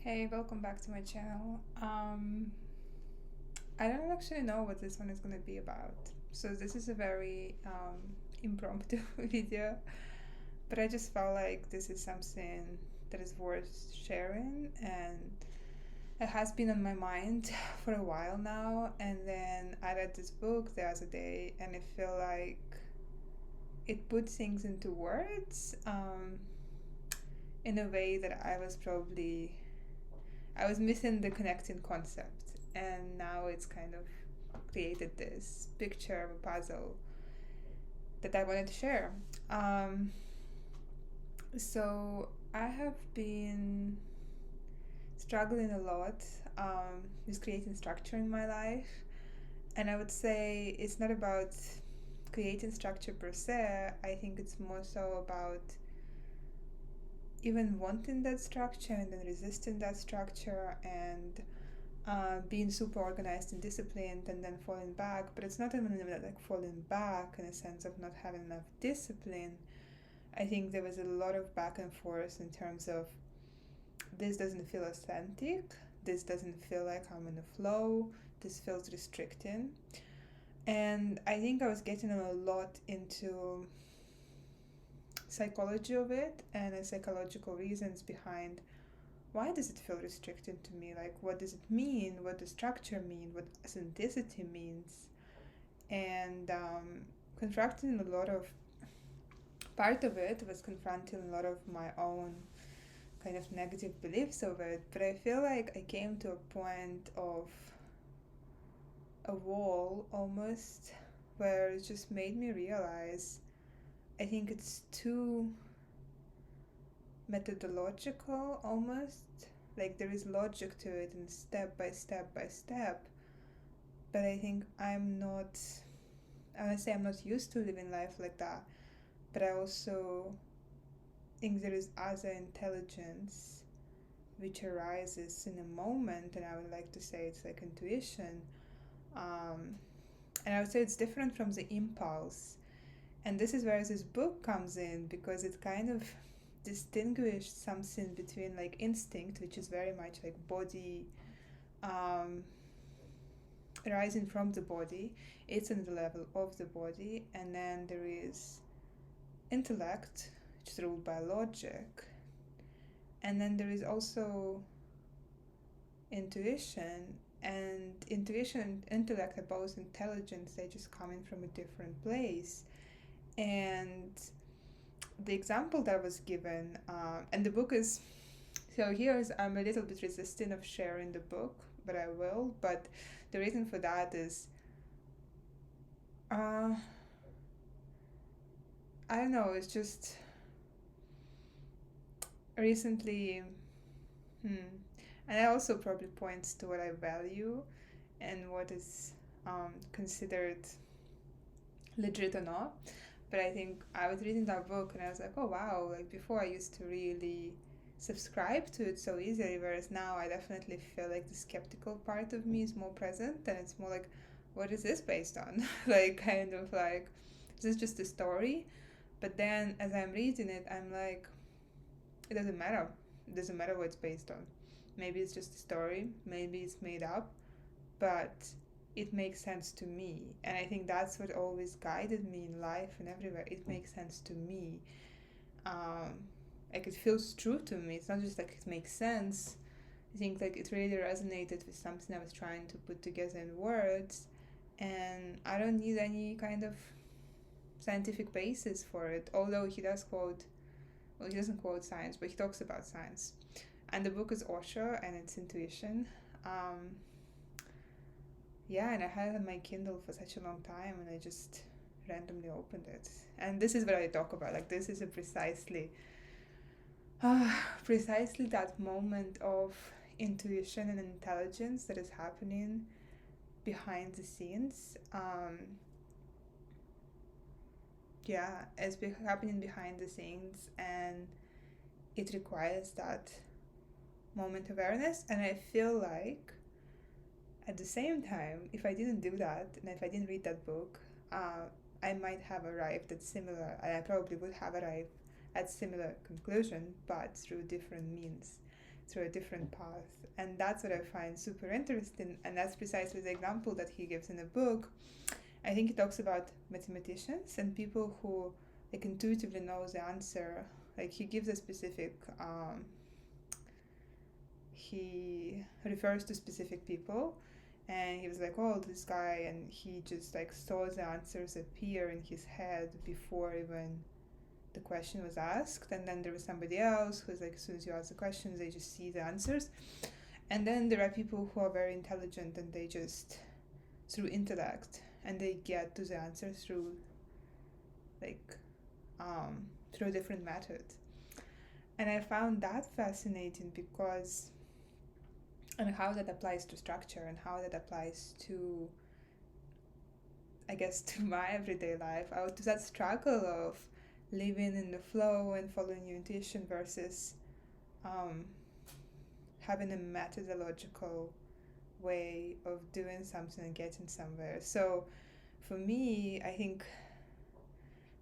Hey, welcome back to my channel. I don't actually know what this one is going to be about. So this is a very impromptu video, but I just felt like this is something that is worth sharing, and it has been on my mind for a while now. And then I read this book the other day, and I feel like it put things into words in a way that I was missing the connecting concept, and now it's kind of created this picture of a puzzle that I wanted to share. Um, so I have been struggling a lot with creating structure in my life, and I would say it's not about creating structure per se. I think it's more so about even wanting that structure and then resisting that structure and being super organized and disciplined and then falling back. But it's not even like falling back in a sense of not having enough discipline. I think there was a lot of back and forth in terms of this doesn't feel authentic, this doesn't feel like I'm in a flow, this feels restricting. And I think I was getting a lot into psychology of it and the psychological reasons behind why does it feel restricted to me? Like, what does it mean? What does structure mean? What authenticity means? And confronting a lot of part of it was confronting a lot of my own kind of negative beliefs of it. But I feel like I came to a point of a wall almost where it just made me realize I think it's too methodological almost. Like there is logic to it and step by step by step. But I think I want to say I'm not used to living life like that. But I also think there is other intelligence which arises in a moment, and I would like to say it's like intuition. Um, and I would say it's different from the impulse. And this is where this book comes in because it kind of distinguished something between like instinct, which is very much like body um, arising from the body, it's on the level of the body, and then there is intellect, which is ruled by logic, and then there is also intuition. And intuition and intellect are both intelligence, they just come in from a different place. And the example that was given, and the book is so here's I'm a little bit resistant of sharing the book, but I will. But the reason for that is uh, I don't know, it's just recently, hmm, and it also probably points to what I value and what is considered legit or not. But I think I was reading that book and I was like, oh wow, like before I used to really subscribe to it so easily, whereas now I definitely feel like the skeptical part of me is more present and it's more like, what is this based on? Like, kind of like, is this just a story? But then as I'm reading it, I'm like, it doesn't matter. It doesn't matter what it's based on. Maybe it's just a story, maybe it's made up, but it makes sense to me. And I think that's what always guided me in life and everywhere. It makes sense to me. Um, like it feels true to me. It's not just like it makes sense. I think like it really resonated with something I was trying to put together in words. And I don't need any kind of scientific basis for it. Although he does quote, well, he doesn't quote science, but he talks about science. And the book is Osho and it's intuition. Um, Yeah, and I had it on my Kindle for such a long time, and I just randomly opened it. And this is what I talk about. Like this is a precisely that moment of intuition and intelligence that is happening behind the scenes. Yeah, happening behind the scenes, and it requires that moment of awareness. And I feel like at the same time, if I didn't do that and if I didn't read that book, I might have arrived at similar, and I probably would have arrived at similar conclusion, but through different means. through a different path. And that's what I find super interesting. And that's precisely the example that he gives in the book. I think he talks about mathematicians and people who like intuitively know the answer. Like he gives a specific he refers to specific people, and he was like, oh, this guy, and he just like saw the answers appear in his head before even the question was asked. And then there was somebody else who's like, as soon as you ask the questions, they just see the answers. And then there are people who are very intelligent and they just through intellect, and they get to the answer through like through different methods. And I found that fascinating because, and how that applies to structure and how that applies to, I guess, to my everyday life, to that struggle of living in the flow and following your intuition versus um, having a methodological way of doing something and getting somewhere. So for me, I think,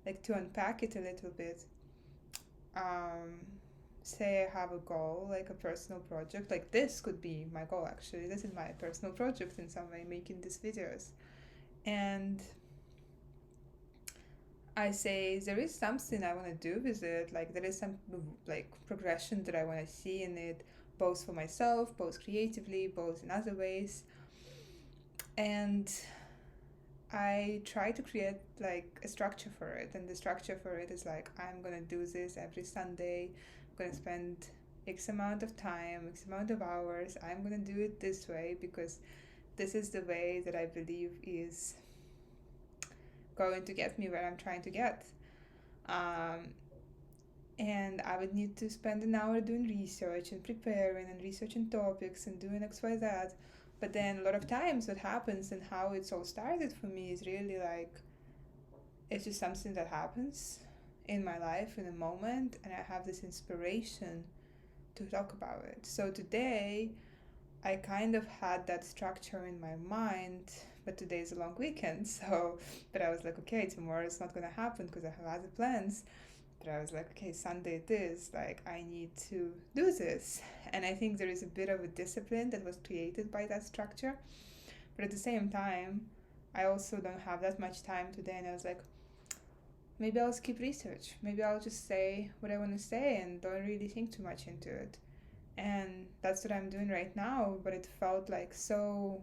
like, to unpack it a little bit, um, say I have a goal, like a personal project, like this could be my goal actually. This is my personal project in some way, making these videos. And I say there is something I want to do with it, like there is some like progression that I want to see in it, both for myself, both creatively, both in other ways. And I try to create like a structure for it, and the structure for it is like, I'm gonna do this every Sunday. I'm gonna spend X amount of time, X amount of hours. I'm gonna do it this way because this is the way that I believe is going to get me where I'm trying to get. Um, and I would need to spend an hour doing research and preparing and researching topics and doing X, Y, Z. But then a lot of times what happens and how it's all started for me is really like, it's just something that happens in my life in a moment, and I have this inspiration to talk about it. So today I kind of had that structure in my mind, but today is a long weekend, so, but I was like, okay, tomorrow it's not gonna happen because I have other plans. But I was like, okay, Sunday it is, like, I need to do this. And I think there is a bit of a discipline that was created by that structure. But at the same time, I also don't have that much time today, and I was like, maybe I'll skip research. Maybe I'll just say what I want to say and don't really think too much into it. And that's what I'm doing right now, but it felt like so,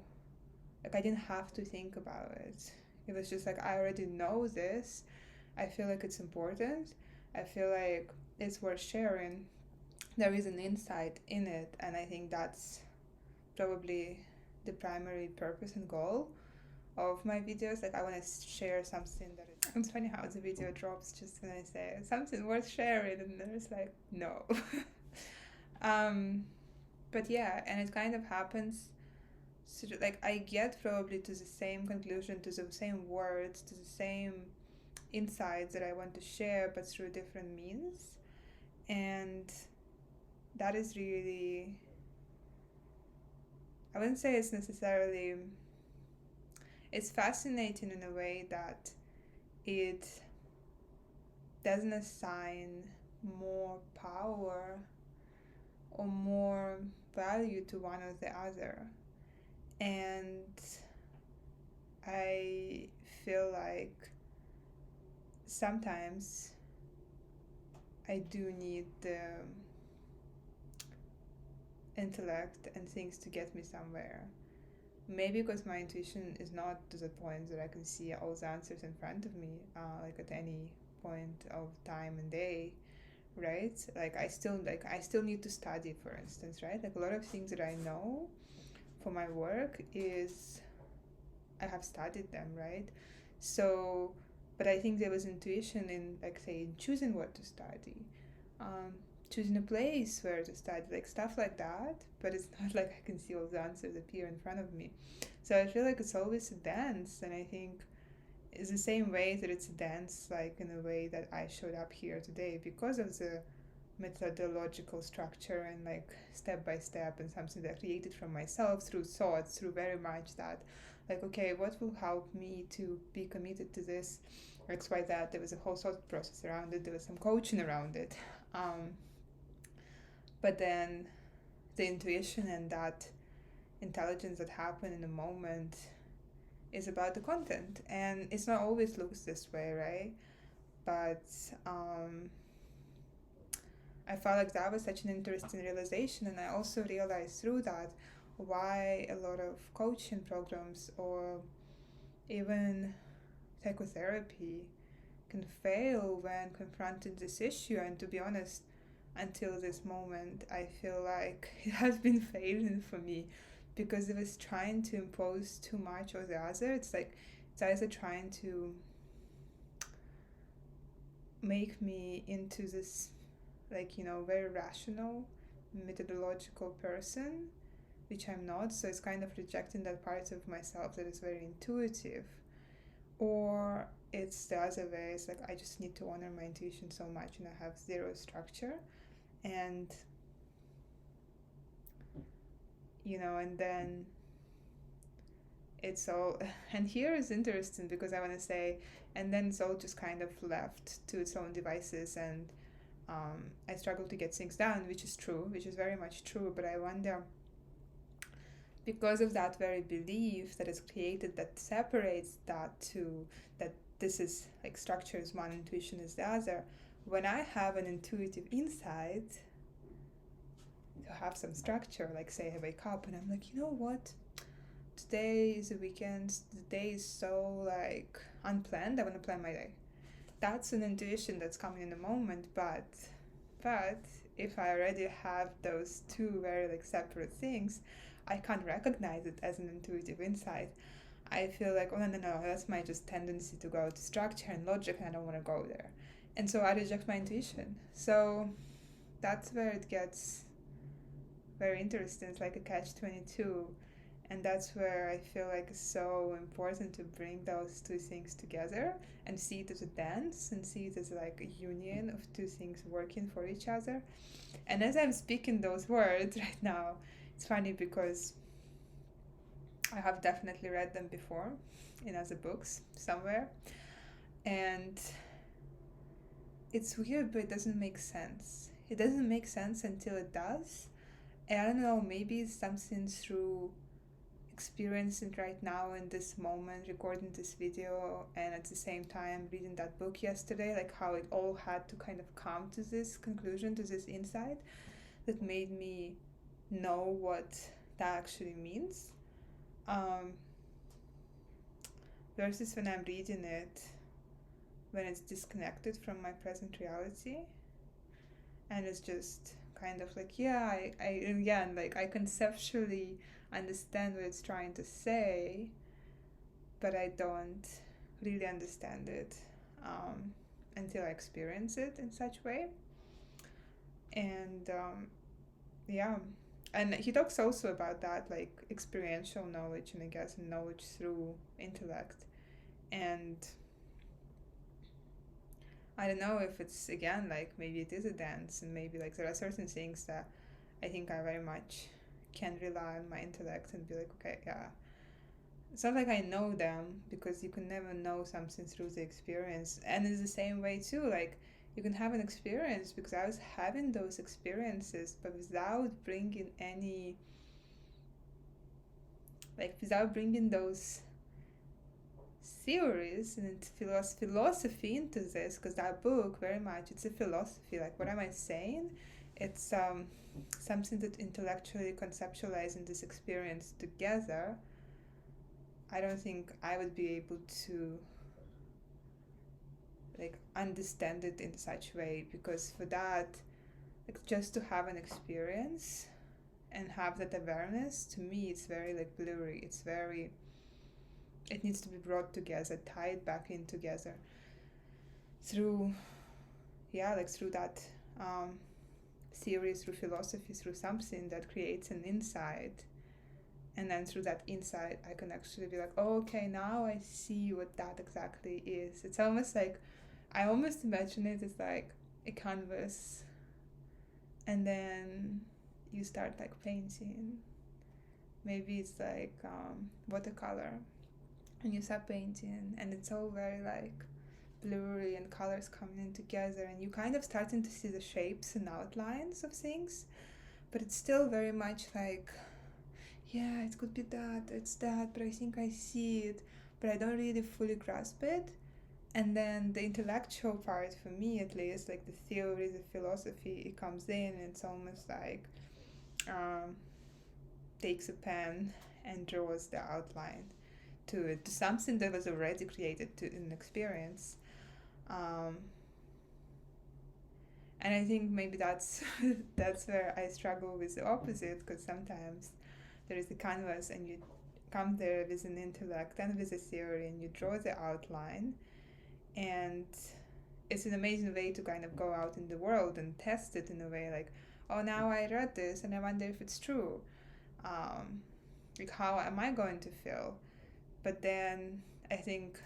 like I didn't have to think about it. It was just like, I already know this. I feel like it's important. I feel like it's worth sharing. There is an insight in it, and I think that's probably the primary purpose and goal of my videos. Like, I want to share something that is, it's funny how the video drops just when I say something worth sharing, and there's like, no. But yeah, and it kind of happens. So, like, I get probably to the same conclusion, to the same words, to the same insights that I want to share, but through different means. And that is really, I wouldn't say it's necessarily, it's fascinating in a way that it doesn't assign more power or more value to one or the other. And I feel like sometimes I do need the intellect and things to get me somewhere. Maybe because my intuition is not to the point that I can see all the answers in front of me, like at any point of time and day, right? Like I still need to study, for instance, right? Like a lot of things that I know for my work is I have studied them, right? So, but I think there was intuition in, like, say, choosing what to study, um, choosing a place where to study, like stuff like that. But it's not like I can see all the answers appear in front of me. So I feel like it's always a dance, and I think it's the same way that it's a dance, like in a way that I showed up here today because of the methodological structure and like step by step, and something that I created from myself through thoughts, through very much that, like, okay, what will help me to be committed to this XYZ. There was a whole thought process around it, there was some coaching around it, but then the intuition and that intelligence that happen in the moment is about the content, and it's not always looks this way, right? But I felt like that was such an interesting realization, and I also realized through that why a lot of coaching programs or even psychotherapy can fail when confronted this issue. And to be honest, until this moment, I feel like it has been failing for me because it was trying to impose too much on the other. It's like it's either trying to make me into this, like, very rational, methodological person, which I'm not. So it's kind of rejecting that part of myself that is very intuitive. Or it's the other way. It's like I just need to honor my intuition so much and I have zero structure. And, and then it's all, and here is interesting because I want to say, and then it's all just kind of left to its own devices, and I struggle to get things done, which is true, which is very much true. But I wonder, because of that very belief that is created that separates that to that this is like structure is one, intuition is the other. When I have an intuitive insight to have some structure, like say I wake up and I'm like, you know what? Today is a weekend. The day is so like unplanned. I want to plan my day. That's an intuition that's coming in the moment. But if I already have those two very like separate things, I can't recognize it as an intuitive insight. I feel like, oh no, that's my just tendency to go to structure and logic, and I don't want to go there. And so I reject my intuition. So that's where it gets very interesting. It's like a catch-22. And that's where I feel like it's so important to bring those two things together and see it as a dance and see it as like a union of two things working for each other. And as I'm speaking those words right now, it's funny because I have definitely read them before in other books somewhere. And it's weird, but it doesn't make sense. It doesn't make sense until it does. And I don't know, maybe it's something through experiencing right now in this moment, recording this video, and at the same time reading that book yesterday, like how it all had to kind of come to this conclusion, to this insight that made me know what that actually means. Versus when I'm reading it, when it's disconnected from my present reality, and it's just kind of like, yeah, I again, like I conceptually understand what it's trying to say, but I don't really understand it until I experience it in such way. And yeah, and he talks also about that, like experiential knowledge, and I guess knowledge through intellect. And I don't know if it's again like maybe it is a dance, and maybe like there are certain things that I think I very much can rely on my intellect and be like, okay, yeah. It's not like I know them, because you can never know something through the experience. And it's the same way too, like you can have an experience, because I was having those experiences, but without bringing any, like without bringing those theories and philosophy into this, because that book very much, it's a philosophy. Like, what am I saying? It's something that intellectually conceptualizing this experience together. I don't think I would be able to like understand it in such way, because for that, like just to have an experience and have that awareness, to me it's very like blurry. It needs to be brought together, tied back in together through through that theory, through philosophy, through something that creates an insight. And then through that insight, I can actually be like, oh, okay, now I see what that exactly is. It's almost like, I almost imagine it as like a canvas, and then you start like painting. Maybe it's like watercolor, and you start painting, and it's all very like blurry and colors coming in together, and you kind of starting to see the shapes and outlines of things. but it's still very much like, yeah, it could be that, it's that, but I think I see it, but I don't really fully grasp it. And then the intellectual part, for me at least, like the theory, the philosophy, it comes in, and it's almost like um, takes a pen and draws the outline to it, to something that was already created to an experience. Um, and I think maybe that's that's where I struggle with the opposite, because sometimes there is a canvas and you come there with an intellect and with a theory and you draw the outline, and it's an amazing way to kind of go out in the world and test it in a way like, oh, now I read this and I wonder if it's true. Um, like, how am I going to feel? But then I think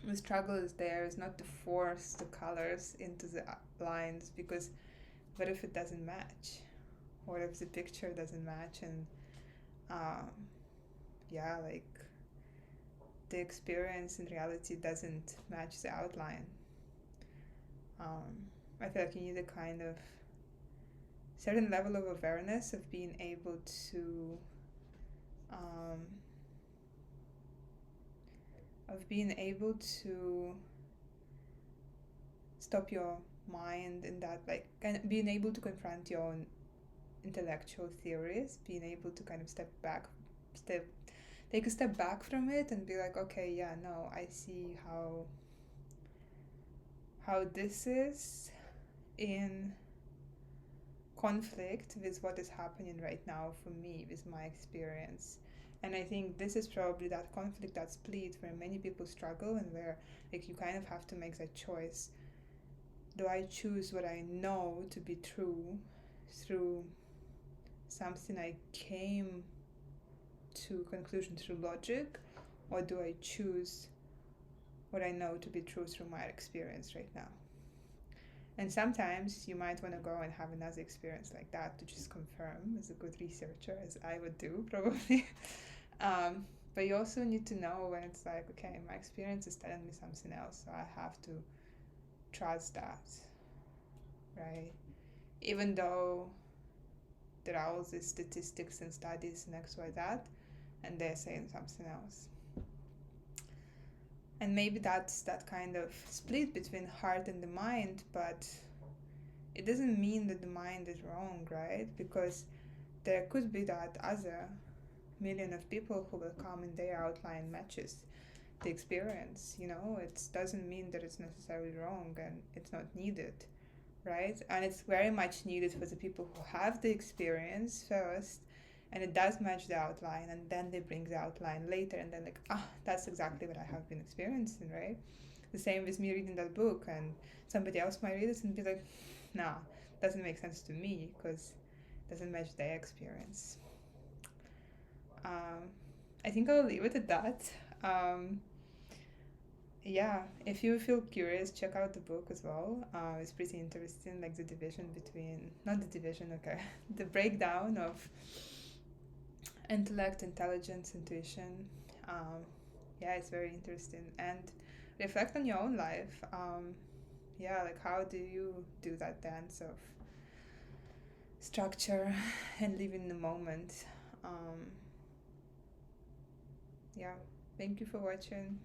the struggle is there is not to force the colors into the lines, because what if it doesn't match? What if the picture doesn't match? And um, yeah, like the experience in reality doesn't match the outline. I feel like you need a kind of certain level of awareness of being able to um, stop your mind in that, like, kind of being able to confront your own intellectual theories, being able to kind of take a step back from it and be like, okay, yeah, no, I see how this is in conflict with what is happening right now for me, with my experience. And I think this is probably that conflict, that split where many people struggle, and where like you kind of have to make that choice. Do I choose what I know to be true through something I came to conclusion through logic, or do I choose what I know to be true through my experience right now? And sometimes you might want to go and have another experience like that to just confirm, as a good researcher, as I would do probably. But you also need to know when it's like, okay, my experience is telling me something else, so I have to trust that, right? Even though there are all these statistics and studies and X, Y, that, and they're saying something else. And maybe that's that kind of split between heart and the mind, but it doesn't mean that the mind is wrong, right? Because there could be that other million of people who will come and their outline matches the experience, you know? It doesn't mean that it's necessarily wrong and it's not needed, right? And it's very much needed for the people who have the experience first, and it does match the outline, and then they bring the outline later, and then like, that's exactly what I have been experiencing, right? The same with me reading that book, and somebody else might read it and be like, nah, doesn't make sense to me because it doesn't match their experience. I think I'll leave it at that. um, yeah, if you feel curious, check out the book as well. It's pretty interesting, like the division between, not the division, okay, the breakdown of intellect, intelligence, intuition. Yeah, it's very interesting. And reflect on your own life. Yeah, like how do you do that dance of structure and live in the moment? Yeah, thank you for watching.